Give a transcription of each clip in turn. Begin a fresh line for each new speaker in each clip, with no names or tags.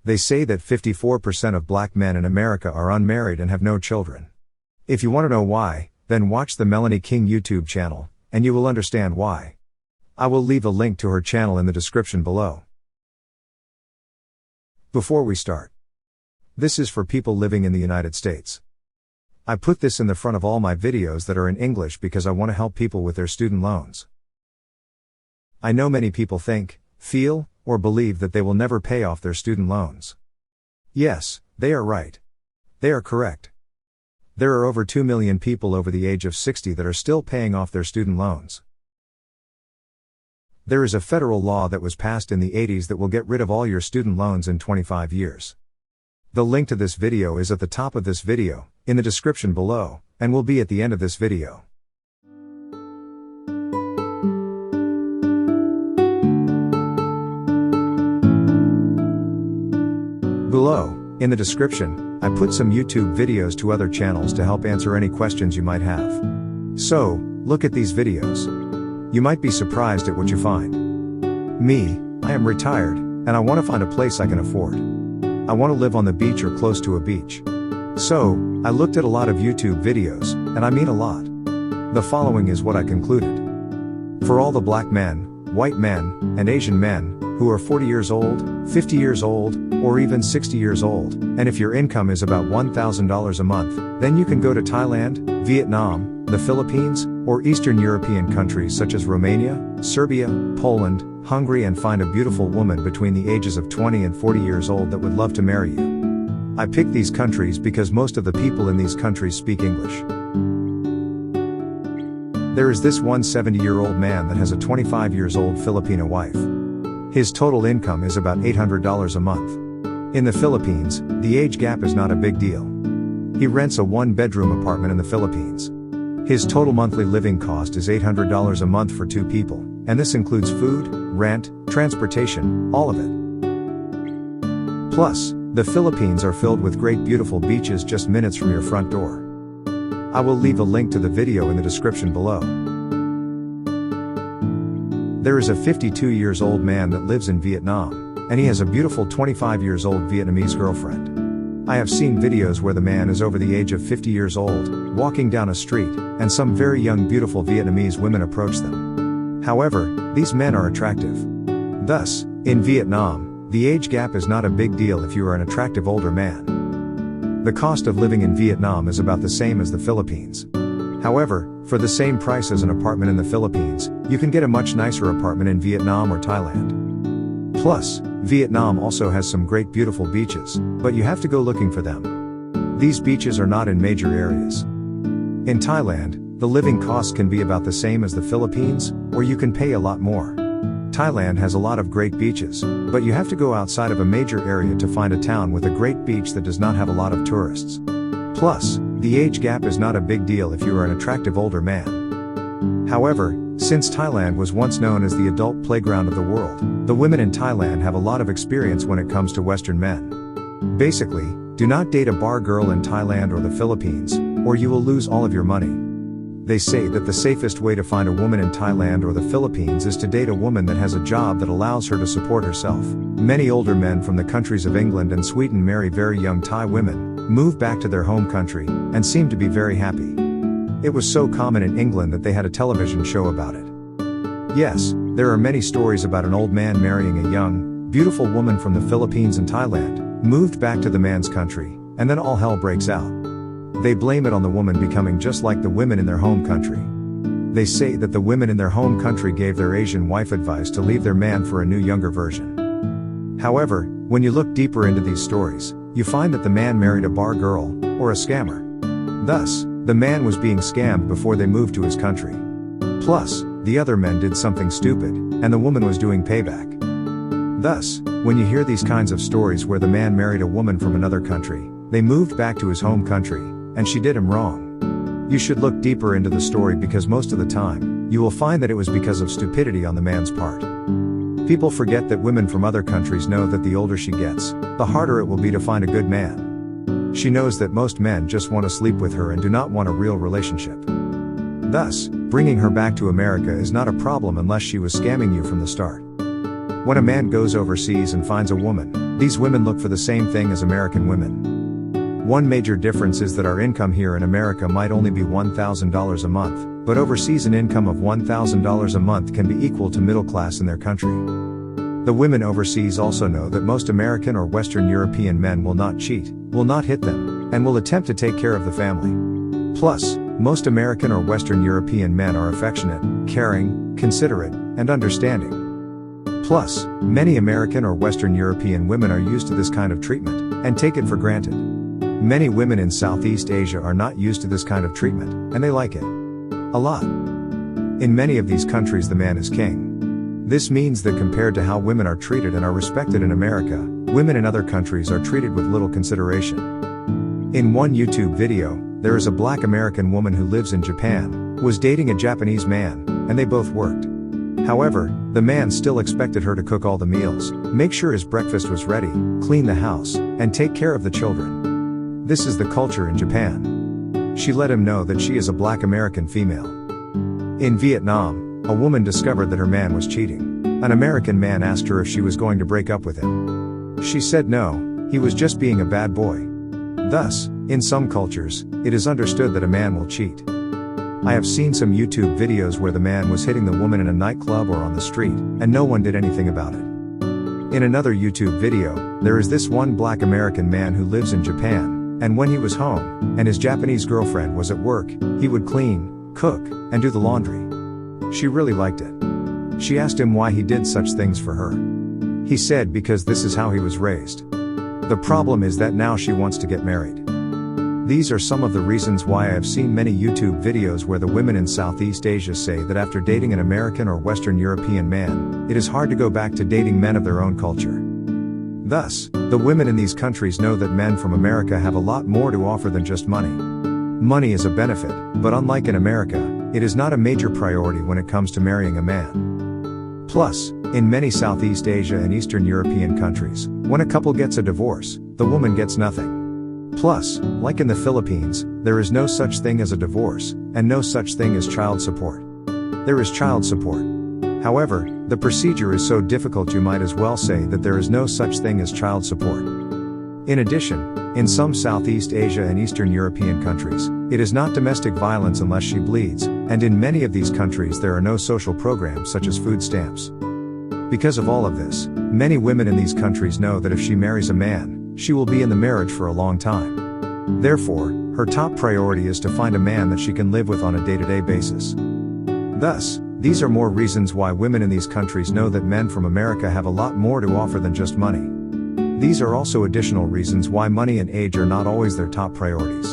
They say that 54% of black men in America are unmarried and have no children. If you want to know why, then watch the Melanie King YouTube channel, and you will understand why. I will leave a link to her channel in the description below. Before we start, this is for people living in the United States. I put this in the front of all my videos that are in English because I want to help people with their student loans. I know many people think, feel, or believe that they will never pay off their student loans. Yes, they are right. They are correct. There are over 2 million people over the age of 60 that are still paying off their student loans. There is a federal law that was passed in the 80s that will get rid of all your student loans in 25 years. The link to this video is at the top of this video, in the description below, and will be at the end of this video. Below, in the description, I put some YouTube videos to other channels to help answer any questions you might have. So, look at these videos. You might be surprised at what you find. Me, I am retired, and I want to find a place I can afford. I want to live on the beach or close to a beach. So, I looked at a lot of YouTube videos, and I mean a lot. The following is what I concluded. For all the black men, white men, and Asian men, who are 40 years old, 50 years old, or even 60 years old, and if your income is about $1,000 a month, then you can go to Thailand, Vietnam, the Philippines, or Eastern European countries such as Romania, Serbia, Poland, Hungary and find a beautiful woman between the ages of 20 and 40 years old that would love to marry you. I picked these countries because most of the people in these countries speak English. There is this one 70-year-old man that has a 25 years old Filipino wife. His total income is about $800 a month. In the Philippines, the age gap is not a big deal. He rents a one-bedroom apartment in the Philippines. His total monthly living cost is $800 a month for 2 people, and this includes food, rent, transportation, all of it. Plus, the Philippines are filled with great beautiful beaches just minutes from your front door. I will leave a link to the video in the description below. There is a 52 years old man that lives in Vietnam, and he has a beautiful 25 years old Vietnamese girlfriend. I have seen videos where the man is over the age of 50 years old, walking down a street, and some very young beautiful Vietnamese women approach them. However, these men are attractive. Thus, in Vietnam, the age gap is not a big deal if you are an attractive older man. The cost of living in Vietnam is about the same as the Philippines. However, for the same price as an apartment in the Philippines, you can get a much nicer apartment in Vietnam or Thailand. Plus, Vietnam also has some great beautiful beaches, but you have to go looking for them. These beaches are not in major areas. In Thailand, the living costs can be about the same as the Philippines, or you can pay a lot more. Thailand has a lot of great beaches, but you have to go outside of a major area to find a town with a great beach that does not have a lot of tourists. Plus, the age gap is not a big deal if you are an attractive older man. However, since Thailand was once known as the adult playground of the world, the women in Thailand have a lot of experience when it comes to Western men. Basically, do not date a bar girl in Thailand or the Philippines, or you will lose all of your money. They say that the safest way to find a woman in Thailand or the Philippines is to date a woman that has a job that allows her to support herself. Many older men from the countries of England and Sweden marry very young Thai women, move back to their home country, and seem to be very happy. It was so common in England that they had a television show about it. Yes, there are many stories about an old man marrying a young, beautiful woman from the Philippines and Thailand, moved back to the man's country, and then all hell breaks out. They blame it on the woman becoming just like the women in their home country. They say that the women in their home country gave their Asian wife advice to leave their man for a new younger version. However, when you look deeper into these stories, you find that the man married a bar girl, or a scammer. Thus, the man was being scammed before they moved to his country. Plus, the other men did something stupid, and the woman was doing payback. Thus, when you hear these kinds of stories where the man married a woman from another country, they moved back to his home country, and she did him wrong. You should look deeper into the story because most of the time, you will find that it was because of stupidity on the man's part. People forget that women from other countries know that the older she gets, the harder it will be to find a good man. She knows that most men just want to sleep with her and do not want a real relationship. Thus, bringing her back to America is not a problem unless she was scamming you from the start. When a man goes overseas and finds a woman, These women look for the same thing as American women. One major difference is that our income here in America might only be $1,000 a month, but overseas an income of $1,000 a month can be equal to middle class in their country. The women overseas also know that most American or Western European men will not cheat, will not hit them, and will attempt to take care of the family. Plus, most American or Western European men are affectionate, caring, considerate, and understanding. Plus, many American or Western European women are used to this kind of treatment, and take it for granted. Many women in Southeast Asia are not used to this kind of treatment, and they like it a lot. In many of these countries the man is king. This means that compared to how women are treated and are respected in America, women in other countries are treated with little consideration. In one YouTube video, there is a black American woman who lives in Japan, was dating a Japanese man, and they both worked. However, the man still expected her to cook all the meals, make sure his breakfast was ready, clean the house, and take care of the children. This is the culture in Japan. She let him know that she is a black American female. In Vietnam, a woman discovered that her man was cheating. An American man asked her if she was going to break up with him. She said no, he was just being a bad boy. Thus, in some cultures, it is understood that a man will cheat. I have seen some YouTube videos where the man was hitting the woman in a nightclub or on the street, and no one did anything about it. In another YouTube video, there is this one black American man who lives in Japan, and when he was home, and his Japanese girlfriend was at work, he would clean, cook, and do the laundry. She really liked it. She asked him why he did such things for her. He said because this is how he was raised. The problem is that now she wants to get married. These are some of the reasons why I have seen many YouTube videos where the women in Southeast Asia say that after dating an American or Western European man, it is hard to go back to dating men of their own culture. Thus, the women in these countries know that men from America have a lot more to offer than just money. Money is a benefit, but unlike in America, it is not a major priority when it comes to marrying a man. Plus, in many Southeast Asia and Eastern European countries, when a couple gets a divorce, the woman gets nothing. Plus, like in the Philippines, there is no such thing as a divorce, and no such thing as child support. There is child support. However, the procedure is so difficult you might as well say that there is no such thing as child support. In addition, in some Southeast Asia and Eastern European countries, it is not domestic violence unless she bleeds, and in many of these countries there are no social programs such as food stamps. Because of all of this, many women in these countries know that if she marries a man, she will be in the marriage for a long time. Therefore, her top priority is to find a man that she can live with on a day-to-day basis. Thus, these are more reasons why women in these countries know that men from America have a lot more to offer than just money. These are also additional reasons why money and age are not always their top priorities.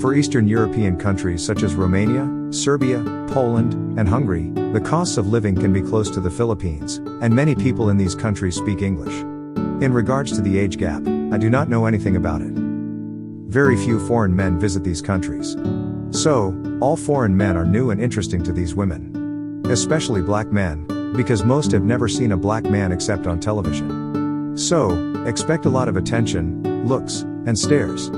For Eastern European countries such as Romania, Serbia, Poland, and Hungary, the costs of living can be close to the Philippines, and many people in these countries speak English. In regards to the age gap, I do not know anything about it. Very few foreign men visit these countries. So, all foreign men are new and interesting to these women. Especially black men, because most have never seen a black man except on television. So, expect a lot of attention, looks, and stares.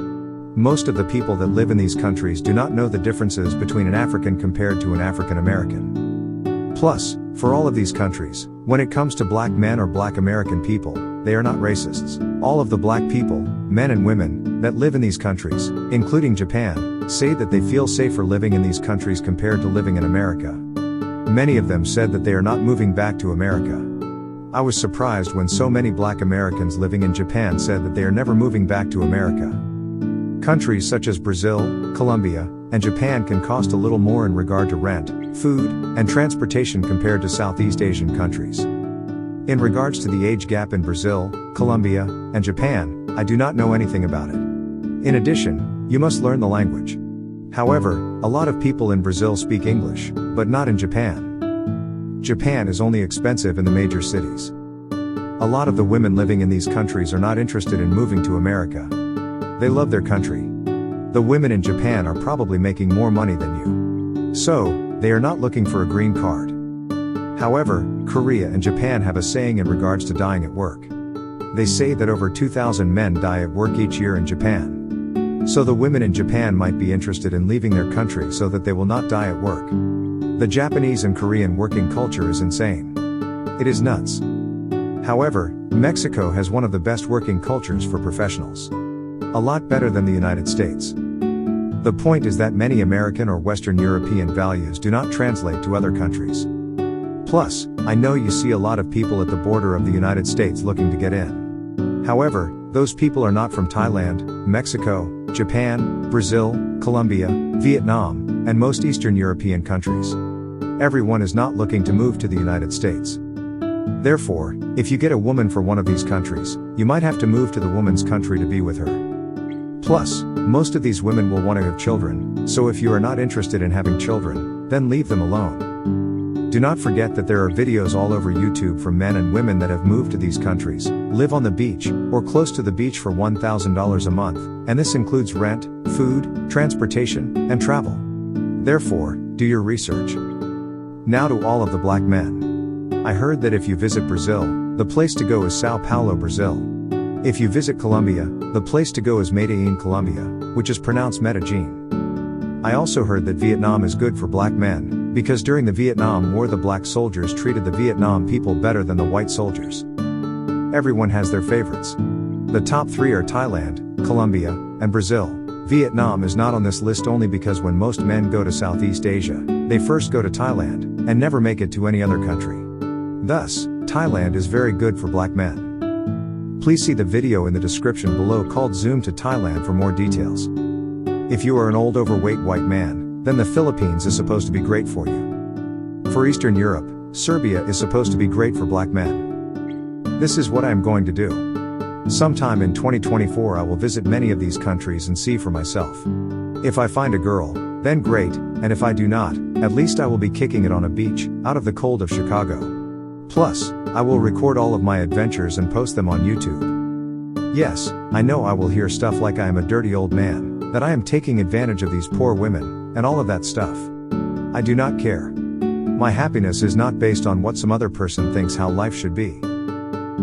Most of the people that live in these countries do not know the differences between an African compared to an African American. Plus, for all of these countries, when it comes to black men or black American people, they are not racists. All of the black people, men and women, that live in these countries, including Japan, say that they feel safer living in these countries compared to living in America. Many of them said that they are not moving back to America. I was surprised when so many black Americans living in Japan said that they are never moving back to America. Countries such as Brazil, Colombia, and Japan can cost a little more in regard to rent, food, and transportation compared to Southeast Asian countries. In regards to the age gap in Brazil, Colombia, and Japan, I do not know anything about it. In addition, you must learn the language. However, a lot of people in Brazil speak English, but not in Japan. Japan is only expensive in the major cities. A lot of the women living in these countries are not interested in moving to America. They love their country. The women in Japan are probably making more money than you. So, they are not looking for a green card. However, Korea and Japan have a saying in regards to dying at work. They say that over 2,000 men die at work each year in Japan. So the women in Japan might be interested in leaving their country so that they will not die at work. The Japanese and Korean working culture is insane. It is nuts. However, Mexico has one of the best working cultures for professionals. A lot better than the United States. The point is that many American or Western European values do not translate to other countries. Plus, I know you see a lot of people at the border of the United States looking to get in. However, those people are not from Thailand, Mexico, Japan, Brazil, Colombia, Vietnam, and most Eastern European countries. Everyone is not looking to move to the United States. Therefore, if you get a woman for one of these countries, you might have to move to the woman's country to be with her. Plus, most of these women will want to have children, so if you are not interested in having children, then leave them alone. Do not forget that there are videos all over YouTube from men and women that have moved to these countries, live on the beach, or close to the beach for $1,000 a month, and this includes rent, food, transportation, and travel. Therefore, do your research. Now to all of the black men. I heard that if you visit Brazil, the place to go is Sao Paulo, Brazil. If you visit Colombia, the place to go is Medellin, Colombia, which is pronounced Medellin. I also heard that Vietnam is good for black men, because during the Vietnam War the black soldiers treated the Vietnam people better than the white soldiers. Everyone has their favorites. The top 3 are Thailand, Colombia, and Brazil. Vietnam is not on this list only because when most men go to Southeast Asia, they first go to Thailand, and never make it to any other country. Thus, Thailand is very good for black men. Please see the video in the description below called Zoom to Thailand for more details. If you are an old overweight white man, then the Philippines is supposed to be great for you. For Eastern Europe, Serbia is supposed to be great for black men. This is what I am going to do. Sometime in 2024 I will visit many of these countries and see for myself. If I find a girl, then great, and if I do not, at least I will be kicking it on a beach, out of the cold of Chicago. Plus, I will record all of my adventures and post them on YouTube. Yes, I know I will hear stuff like I am a dirty old man, that I am taking advantage of these poor women, and all of that stuff. I do not care. My happiness is not based on what some other person thinks how life should be.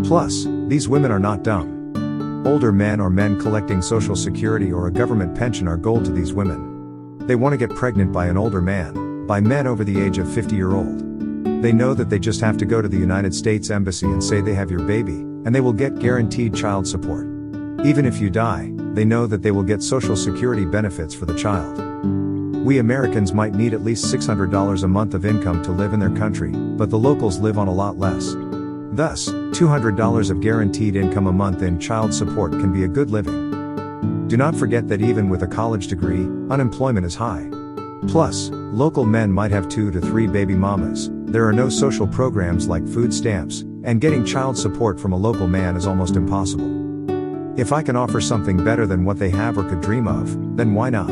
Plus, these women are not dumb. Older men or men collecting Social Security or a government pension are gold to these women. They want to get pregnant by an older man, by men over the age of 50-year-old. They know that they just have to go to the United States Embassy and say they have your baby, and they will get guaranteed child support. Even if you die, they know that they will get Social Security benefits for the child. We Americans might need at least $600 a month of income to live in their country, but the locals live on a lot less. Thus, $200 of guaranteed income a month in child support can be a good living. Do not forget that even with a college degree, unemployment is high. Plus, local men might have 2 to 3 baby mamas, there are no social programs like food stamps, and getting child support from a local man is almost impossible. If I can offer something better than what they have or could dream of, then why not?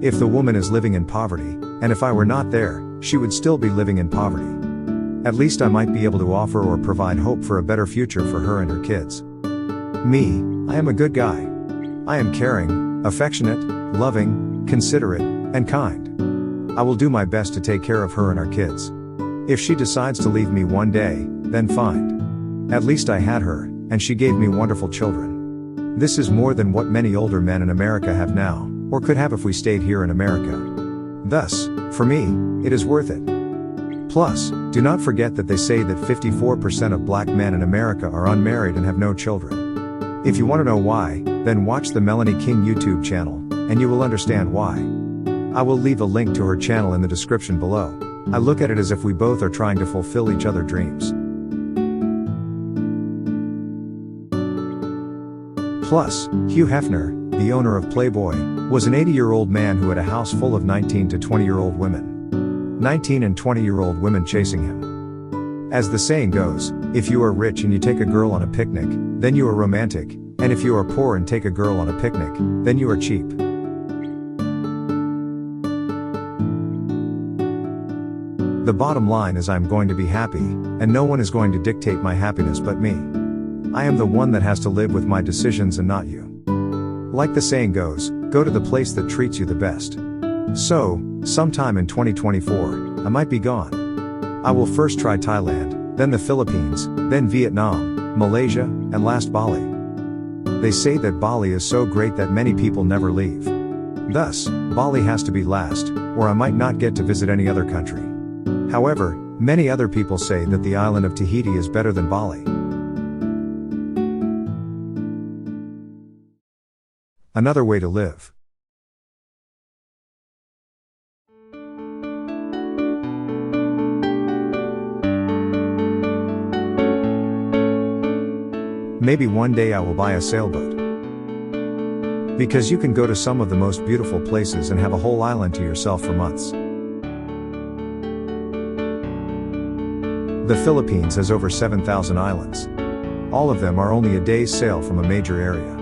If the woman is living in poverty, and if I were not there, she would still be living in poverty. At least I might be able to offer or provide hope for a better future for her and her kids. Me, I am a good guy. I am caring, affectionate, loving, considerate, and kind. I will do my best to take care of her and our kids. If she decides to leave me one day, then fine. At least I had her, and she gave me wonderful children. This is more than what many older men in America have now, or could have if we stayed here in America. Thus, for me, it is worth it. Plus, do not forget that they say that 54% of black men in America are unmarried and have no children. If you want to know why, then watch the Melanie King YouTube channel, and you will understand why. I will leave a link to her channel in the description below. I look at it as if we both are trying to fulfill each other's dreams. Plus, Hugh Hefner, the owner of Playboy, was an 80-year-old man who had a house full of 19 to 20-year-old women. 19 and 20-year-old women chasing him. As the saying goes, if you are rich and you take a girl on a picnic, then you are romantic, and if you are poor and take a girl on a picnic, then you are cheap. The bottom line is I am going to be happy, and no one is going to dictate my happiness but me. I am the one that has to live with my decisions and not you. Like the saying goes, go to the place that treats you the best. So, sometime in 2024, I might be gone. I will first try Thailand, then the Philippines, then Vietnam, Malaysia, and last Bali. They say that Bali is so great that many people never leave. Thus, Bali has to be last, or I might not get to visit any other country. However, many other people say that the island of Tahiti is better than Bali. Another way to live. Maybe one day I will buy a sailboat. Because you can go to some of the most beautiful places and have a whole island to yourself for months. The Philippines has over 7,000 islands. All of them are only a day's sail from a major area.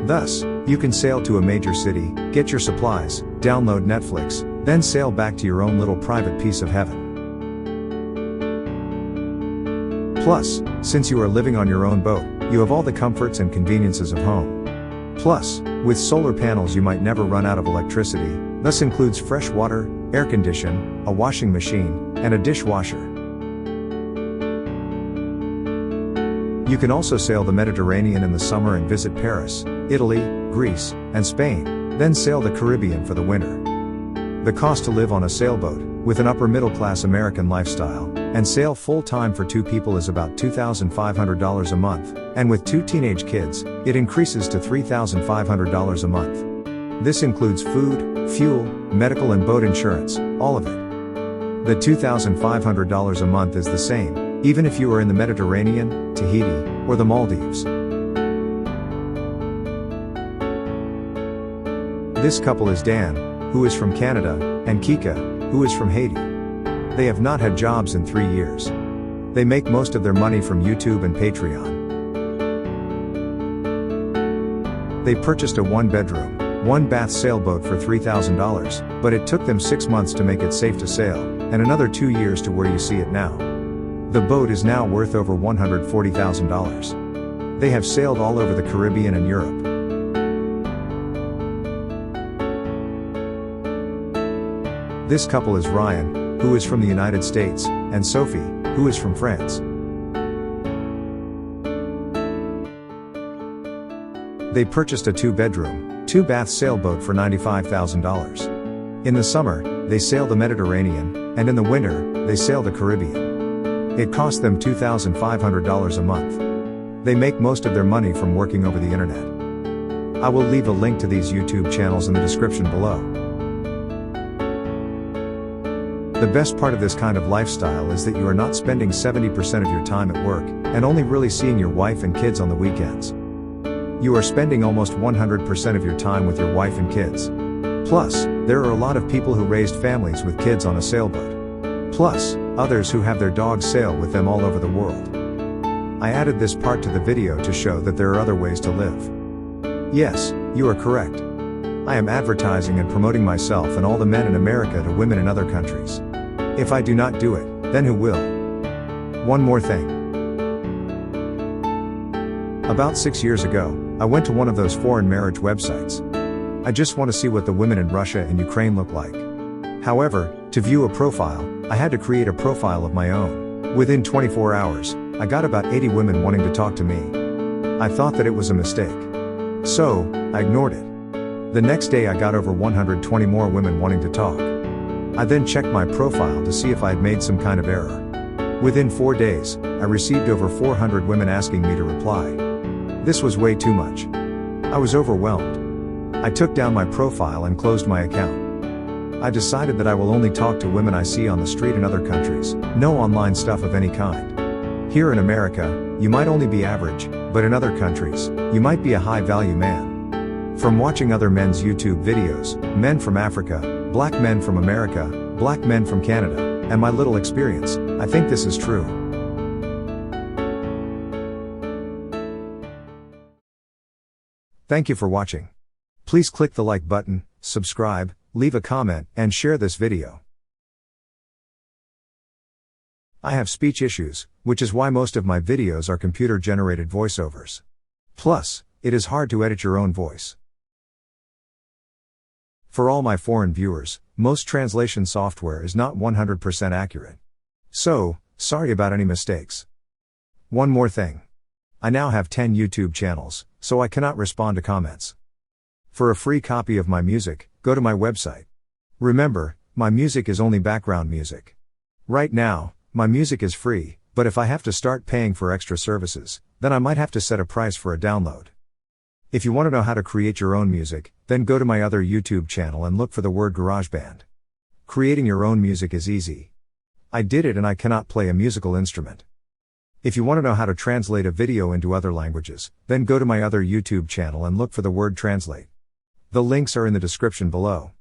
Thus, you can sail to a major city, get your supplies, download Netflix, then sail back to your own little private piece of heaven. Plus, since you are living on your own boat, you have all the comforts and conveniences of home. Plus, with solar panels you might never run out of electricity, thus includes fresh water, air condition, a washing machine, and a dishwasher. You can also sail the Mediterranean in the summer and visit Paris, Italy, Greece, and Spain, then sail the Caribbean for the winter. The cost to live on a sailboat, with an upper middle class American lifestyle, and sail full-time for 2 people is about $2,500 a month, and with 2 teenage kids, it increases to $3,500 a month. This includes food, fuel, medical and boat insurance, all of it. The $2,500 a month is the same, even if you are in the Mediterranean, Tahiti, or the Maldives. This couple is Dan, who is from Canada, and Kika, who is from Haiti. They have not had jobs in 3 years. They make most of their money from YouTube and Patreon. They purchased a 1-bedroom, 1-bath sailboat for $3,000, but it took them 6 months to make it safe to sail, and another 2 years to where you see it now. The boat is now worth over $140,000. They have sailed all over the Caribbean and Europe. This couple is Ryan, who is from the United States, and Sophie, who is from France. They purchased a 2-bedroom, 2-bath sailboat for $95,000. In the summer, they sail the Mediterranean, and in the winter, they sail the Caribbean. It cost them $2,500 a month. They make most of their money from working over the internet. I will leave a link to these YouTube channels in the description below. The best part of this kind of lifestyle is that you are not spending 70% of your time at work, and only really seeing your wife and kids on the weekends. You are spending almost 100% of your time with your wife and kids. Plus, there are a lot of people who raised families with kids on a sailboat. Plus, others who have their dogs sail with them all over the world. I added this part to the video to show that there are other ways to live. Yes, you are correct. I am advertising and promoting myself and all the men in America to women in other countries. If I do not do it, then who will? One more thing. About 6 years ago, I went to one of those foreign marriage websites. I just want to see what the women in Russia and Ukraine look like. However, to view a profile, I had to create a profile of my own. Within 24 hours, I got about 80 women wanting to talk to me. I thought that it was a mistake. So, I ignored it. The next day I got over 120 more women wanting to talk. I then checked my profile to see if I had made some kind of error. Within 4 days, I received over 400 women asking me to reply. This was way too much. I was overwhelmed. I took down my profile and closed my account. I decided that I will only talk to women I see on the street in other countries, no online stuff of any kind. Here in America, you might only be average, but in other countries, you might be a high-value man. From watching other men's YouTube videos, men from Africa, black men from America, black men from Canada, and my little experience, I think this is true. Thank you for watching. Please click the like button, subscribe, leave a comment, and share this video. I have speech issues, which is why most of my videos are computer-generated voiceovers. Plus, it is hard to edit your own voice. For all my foreign viewers, most translation software is not 100% accurate. So, sorry about any mistakes. One more thing. I now have 10 YouTube channels, so I cannot respond to comments. For a free copy of my music, go to my website. Remember, my music is only background music. Right now, my music is free, but if I have to start paying for extra services, then I might have to set a price for a download. If you want to know how to create your own music, then go to my other YouTube channel and look for the word GarageBand. Creating your own music is easy. I did it and I cannot play a musical instrument. If you want to know how to translate a video into other languages, then go to my other YouTube channel and look for the word translate. The links are in the description below.